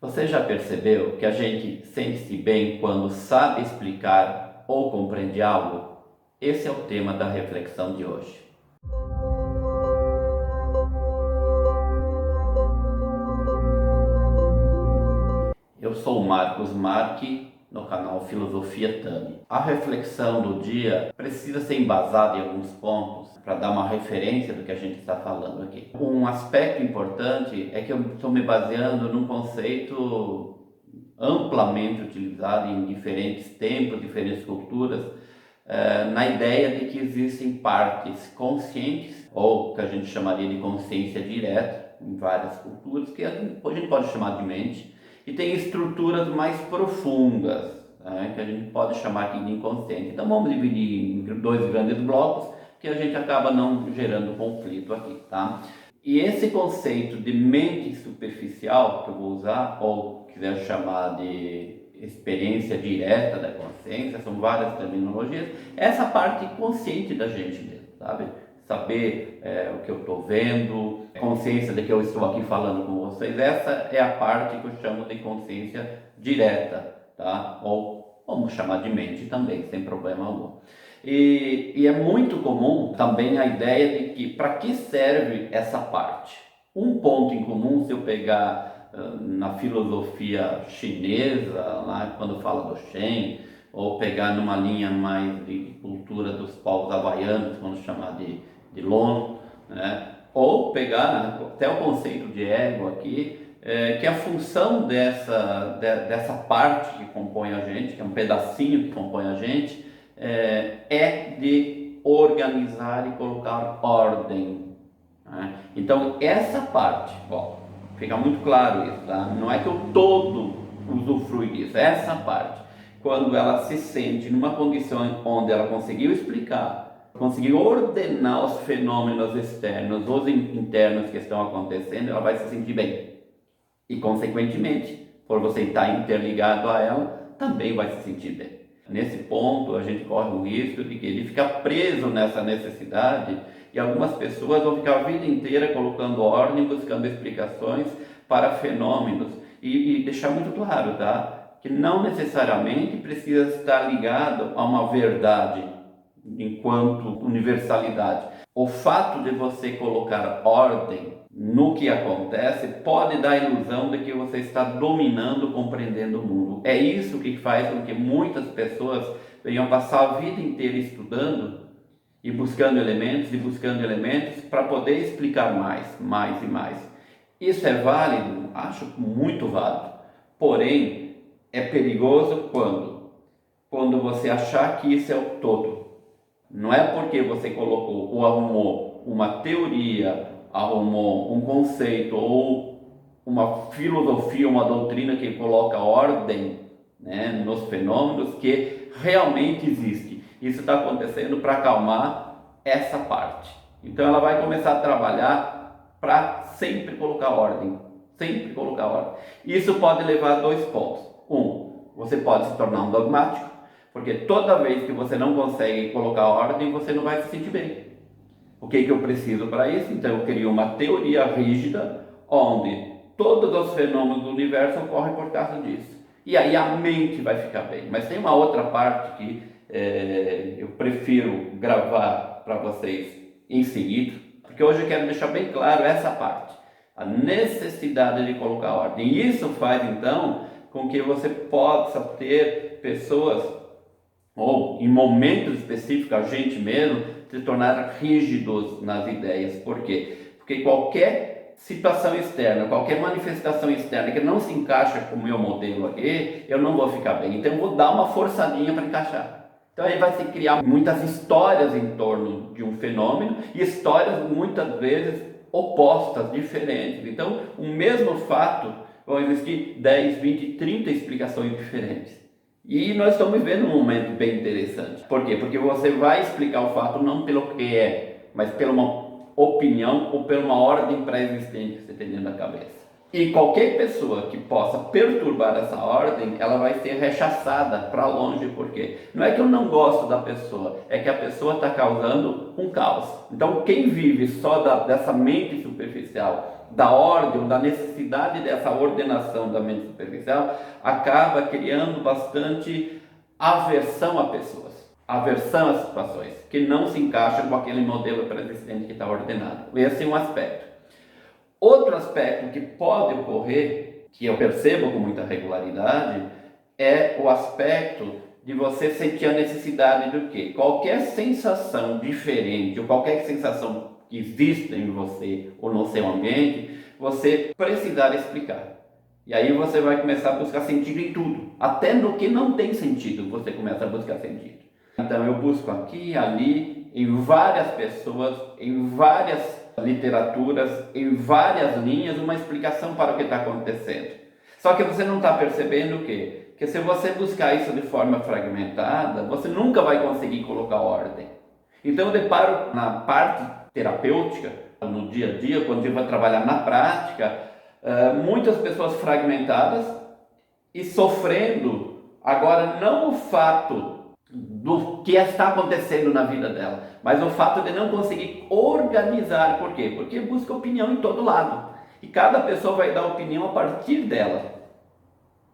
Você já percebeu que a gente sente-se bem quando sabe explicar ou compreende algo? Esse é o tema da reflexão de hoje. Eu sou o Marcos Marchi, no canal Filosofia Tami. A reflexão do dia precisa ser embasada em alguns pontos para dar uma referência do que a gente está falando aqui. Um aspecto importante é que eu estou me baseando num conceito amplamente utilizado em diferentes tempos, diferentes culturas, na ideia de que existem partes conscientes, ou que a gente chamaria de consciência direta, em várias culturas, que a gente pode chamar de mente, e tem estruturas mais profundas, né, que a gente pode chamar aqui de inconsciente. Então vamos dividir em dois grandes blocos, que a gente acaba não gerando conflito aqui, tá? E esse conceito de mente superficial, que eu vou usar, ou quiser chamar de experiência direta da consciência, são várias terminologias, essa parte consciente da gente mesmo, sabe? Saber o que eu estou vendo, consciência de que eu estou aqui falando com vocês, essa é a parte que eu chamo de consciência direta, tá? Ou vamos chamar de mente também, sem problema algum. E é muito comum também a ideia de que para que serve essa parte. Um ponto em comum, se eu pegar na filosofia chinesa, lá quando fala do Shen, ou pegar numa linha mais de cultura dos povos havaianos, quando chamar de Lon, né? Ou pegar até o conceito de ego aqui, que a função dessa parte que compõe a gente, que é um pedacinho que compõe a gente, é de organizar e colocar ordem, né? Então essa parte, fica muito claro isso, tá? Não é que eu todo usufrui disso, essa parte, quando ela se sente numa condição onde ela conseguiu explicar, conseguiu ordenar os fenômenos externos, os internos que estão acontecendo, ela vai se sentir bem. E consequentemente, por você estar interligado a ela, também vai se sentir bem. Nesse ponto, a gente corre o risco de que ele fica preso nessa necessidade e algumas pessoas vão ficar a vida inteira colocando ordem, buscando explicações para fenômenos. E deixar muito claro, tá? Que não necessariamente precisa estar ligado a uma verdade enquanto universalidade. O fato de você colocar ordem no que acontece pode dar a ilusão de que você está dominando, compreendendo o mundo. É isso que faz com que muitas pessoas venham passar a vida inteira estudando e buscando elementos para poder explicar mais e mais. Isso é válido? Acho muito válido. Porém, é perigoso quando você achar que isso é o todo. Não é porque você colocou ou arrumou uma teoria, arrumou um conceito ou uma filosofia, uma doutrina que coloca ordem, né, nos fenômenos que realmente existe. Isso está acontecendo para acalmar essa parte. Então ela vai começar a trabalhar para sempre colocar ordem, sempre colocar ordem. Isso pode levar a dois pontos. Você pode se tornar um dogmático, porque toda vez que você não consegue colocar ordem, você não vai se sentir bem. O que eu preciso para isso? Então eu crio uma teoria rígida, onde todos os fenômenos do universo ocorrem por causa disso. E aí a mente vai ficar bem. Mas tem uma outra parte que eu prefiro gravar para vocês em seguida, porque hoje eu quero deixar bem claro essa parte. A necessidade de colocar ordem. E isso faz então com que você possa ter pessoas, ou em momentos específicos, a gente mesmo, se tornar rígidos nas ideias. Por quê? Porque qualquer situação externa, qualquer manifestação externa que não se encaixa com o meu modelo aqui, eu não vou ficar bem. Então eu vou dar uma forçadinha para encaixar. Então aí vai se criar muitas histórias em torno de um fenômeno, e histórias muitas vezes opostas, diferentes. Então o mesmo fato, vão existir 10, 20, 30 explicações diferentes. E nós estamos vivendo um momento bem interessante. Por quê? Porque você vai explicar o fato não pelo que é, mas pela uma opinião ou pela uma ordem pré-existente que você tem dentro da cabeça. E qualquer pessoa que possa perturbar essa ordem, ela vai ser rechaçada para longe. Por quê? Não é que eu não gosto da pessoa, é que a pessoa está causando um caos. Então quem vive só dessa mente superficial da ordem, ou da necessidade dessa ordenação da mente superficial, acaba criando bastante aversão a pessoas, aversão a situações que não se encaixam com aquele modelo pré-existente que está ordenado. Esse é um aspecto. Outro aspecto que pode ocorrer, que eu percebo com muita regularidade, é o aspecto de você sentir a necessidade do quê? Qualquer sensação diferente, ou qualquer sensação que exista em você ou no seu ambiente, você precisar explicar. E aí você vai começar a buscar sentido em tudo, até no que não tem sentido, você começa a buscar sentido. Então eu busco aqui, ali, em várias pessoas, em várias literaturas, em várias linhas, uma explicação para o que está acontecendo. Só que você não está percebendo o quê? Que se você buscar isso de forma fragmentada, você nunca vai conseguir colocar ordem. Então eu deparo na parte terapêutica, no dia a dia, quando eu vou trabalhar na prática, muitas pessoas fragmentadas e sofrendo, agora não o fato do que está acontecendo na vida dela, mas o fato de não conseguir organizar. Por quê? Porque busca opinião em todo lado, e cada pessoa vai dar opinião a partir dela.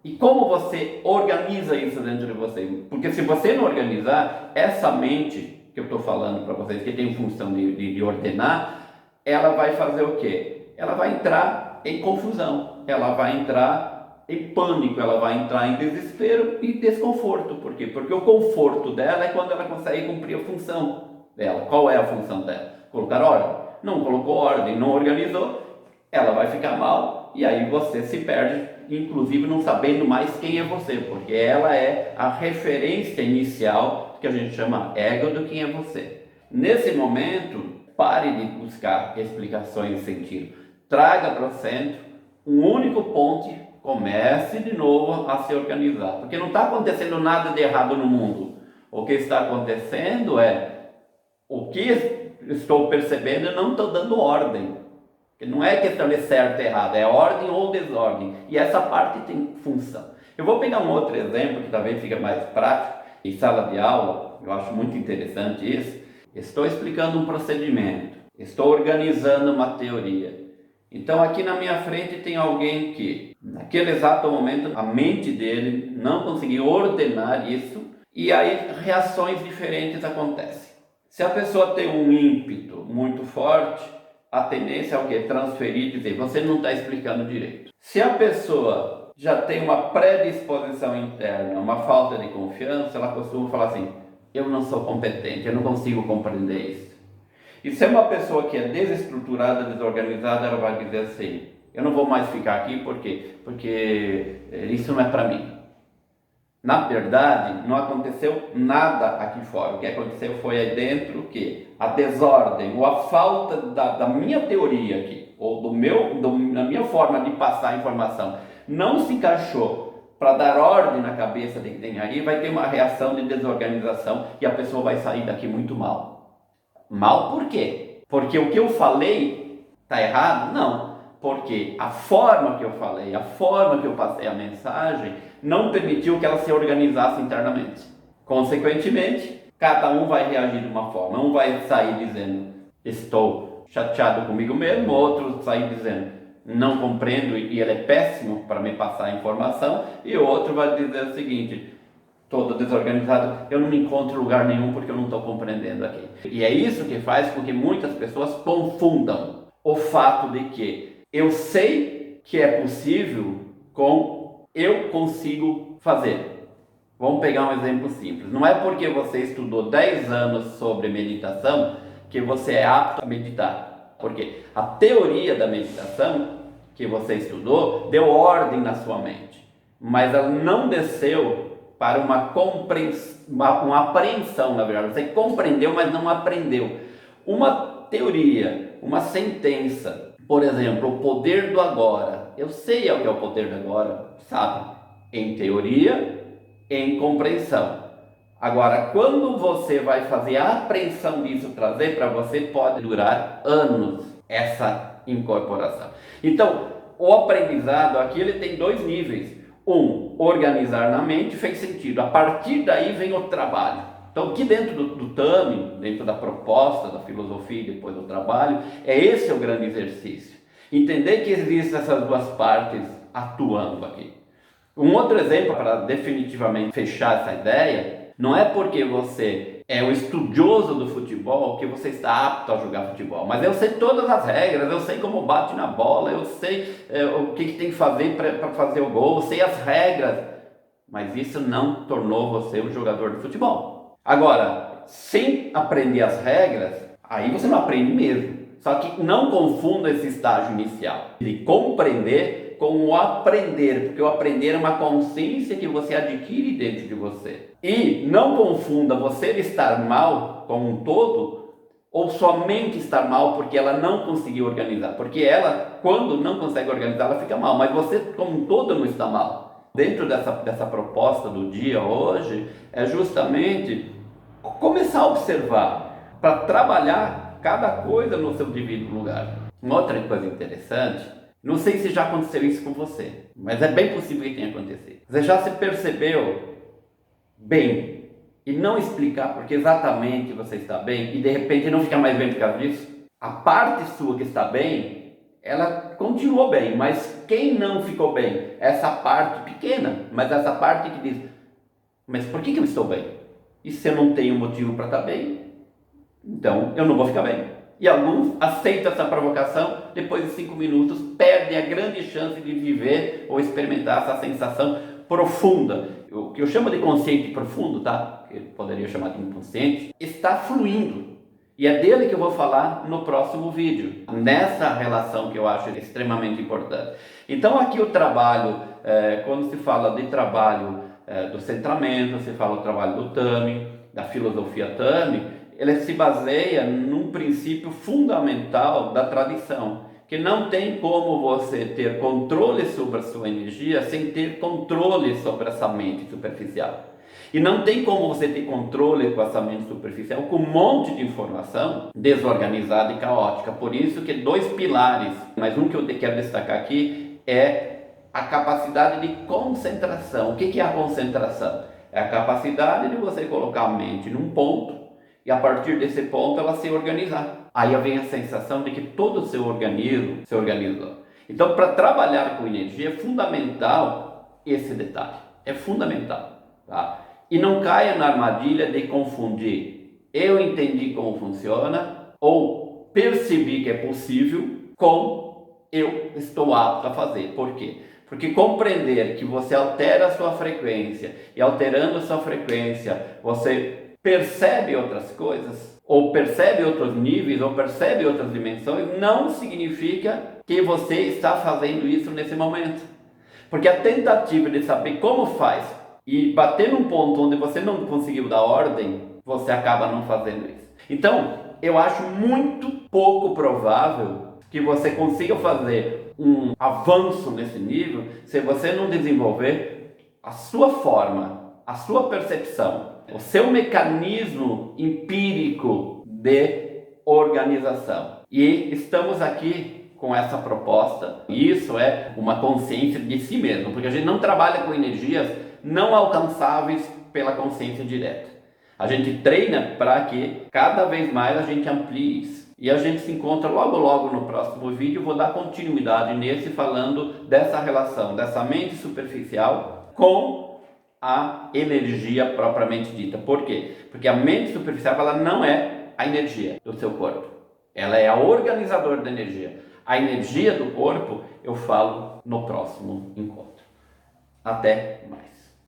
E como você organiza isso dentro de você? Porque se você não organizar, essa mente que eu estou falando para vocês, que tem função de ordenar, ela vai fazer o quê? Ela vai entrar em confusão, ela vai entrar em pânico, ela vai entrar em desespero e desconforto. Por quê? Porque o conforto dela é quando ela consegue cumprir a função dela. Qual é a função dela? Colocar ordem. Não colocou ordem, não organizou, ela vai ficar mal e aí você se perde, inclusive não sabendo mais quem é você, porque ela é a referência inicial que a gente chama ego do quem é você. Nesse momento, pare de buscar explicações de sentido. Traga para o centro um único ponto. Comece de novo a se organizar, porque não está acontecendo nada de errado no mundo. O que está acontecendo é o que estou percebendo e não estou dando ordem. Não é questão de certo e errado, é ordem ou desordem. E essa parte tem função. Eu vou pegar um outro exemplo que talvez fique mais prático. Em sala de aula, eu acho muito interessante isso. Estou explicando um procedimento, estou organizando uma teoria. Então aqui na minha frente tem alguém que, naquele exato momento, a mente dele não conseguiu ordenar isso e aí reações diferentes acontecem. Se a pessoa tem um ímpeto muito forte, a tendência é o quê? Transferir e dizer, você não está explicando direito. Se a pessoa já tem uma predisposição interna, uma falta de confiança, ela costuma falar assim, eu não sou competente, eu não consigo compreender isso. E se é uma pessoa que é desestruturada, desorganizada, ela vai dizer assim, eu não vou mais ficar aqui, por quê? Porque isso não é para mim. Na verdade, não aconteceu nada aqui fora. O que aconteceu foi aí dentro que a desordem, ou a falta da minha teoria aqui, ou da minha forma de passar a informação, não se encaixou para dar ordem na cabeça de quem tem aí, vai ter uma reação de desorganização e a pessoa vai sair daqui muito mal. Mal por quê? Porque o que eu falei está errado? Não. Porque a forma que eu falei, a forma que eu passei a mensagem, não permitiu que ela se organizasse internamente. Consequentemente, cada um vai reagir de uma forma. Um vai sair dizendo, estou chateado comigo mesmo, outro sair dizendo, não compreendo e ele é péssimo para me passar a informação, e outro vai dizer o seguinte, todo desorganizado, eu não me encontro em lugar nenhum porque eu não estou compreendendo aqui. E é isso que faz com que muitas pessoas confundam o fato de que eu sei que é possível com eu consigo fazer. Vamos pegar um exemplo simples. Não é porque você estudou 10 anos sobre meditação que você é apto a meditar. Porque a teoria da meditação que você estudou deu ordem na sua mente, mas ela não desceu para uma apreensão, na verdade. Você compreendeu, mas não aprendeu. Uma teoria, uma sentença, por exemplo, o poder do agora. Eu sei o que é o poder do agora, sabe? Em teoria, em compreensão. Agora, quando você vai fazer a apreensão disso, trazer para você, pode durar anos essa incorporação. Então, o aprendizado aqui ele tem dois níveis. Organizar na mente fez sentido. A partir daí vem o trabalho. Então, aqui dentro do TAMI, dentro da proposta, da filosofia e depois do trabalho, esse o grande exercício. Entender que existem essas duas partes atuando aqui. Um outro exemplo para definitivamente fechar essa ideia, não é porque você é um estudioso do futebol que você está apto a jogar futebol, mas eu sei todas as regras, eu sei como bate na bola, eu sei o que tem que fazer para fazer o gol, eu sei as regras, mas isso não tornou você um jogador de futebol. Agora, sem aprender as regras, aí você não aprende mesmo. Só que não confunda esse estágio inicial de compreender com o aprender, porque o aprender é uma consciência que você adquire dentro de você. E não confunda você estar mal como um todo, ou somente estar mal porque ela não conseguiu organizar. Porque ela, quando não consegue organizar, ela fica mal, mas você como um todo não está mal. Dentro dessa proposta do dia hoje, é justamente começar a observar, para trabalhar cada coisa no seu devido lugar. Uma outra coisa interessante, não sei se já aconteceu isso com você, mas é bem possível que tenha acontecido. Você já se percebeu bem e não explicar porque exatamente você está bem e de repente não fica mais bem por causa disso? A parte sua que está bem, ela continuou bem, mas quem não ficou bem? Essa parte pequena, mas essa parte que diz, mas por que eu estou bem? E se eu não tenho motivo para estar bem, então eu não vou ficar bem. E alguns aceitam essa provocação, depois de 5 minutos perdem a grande chance de viver ou experimentar essa sensação profunda. O que eu chamo de consciente profundo, tá? Que eu poderia chamar de inconsciente, está fluindo. E é dele que eu vou falar no próximo vídeo, nessa relação que eu acho extremamente importante. Então aqui o trabalho, quando se fala de trabalho do centramento, se fala do trabalho do Tami, da filosofia Tami, ele se baseia num princípio fundamental da tradição, que não tem como você ter controle sobre a sua energia sem ter controle sobre essa mente superficial. E não tem como você ter controle com essa mente superficial com um monte de informação desorganizada e caótica. Por isso que 2 pilares, mas um que eu quero destacar aqui é a capacidade de concentração. O que é a concentração? É a capacidade de você colocar a mente num ponto e a partir desse ponto ela se organizar. Aí vem a sensação de que todo o seu organismo se organizou. Então, para trabalhar com energia é fundamental esse detalhe. É fundamental, tá? E não caia na armadilha de confundir eu entendi como funciona ou percebi que é possível com eu estou apto a fazer. Por quê? Porque compreender que você altera a sua frequência e alterando a sua frequência você percebe outras coisas, ou percebe outros níveis, ou percebe outras dimensões, não significa que você está fazendo isso nesse momento. Porque a tentativa de saber como faz e bater num ponto onde você não conseguiu dar ordem, você acaba não fazendo isso. Então, eu acho muito pouco provável que você consiga fazer um avanço nesse nível se você não desenvolver a sua forma, a sua percepção, o seu mecanismo empírico de organização. E estamos aqui com essa proposta, e isso é uma consciência de si mesmo, porque a gente não trabalha com energias não alcançáveis pela consciência direta. A gente treina para que cada vez mais a gente amplie isso. E a gente se encontra logo no próximo vídeo. Vou dar continuidade nesse falando dessa relação, dessa mente superficial com a energia propriamente dita. Por quê? Porque a mente superficial ela não é a energia do seu corpo. Ela é a organizadora da energia. A energia do corpo eu falo no próximo encontro. Até mais.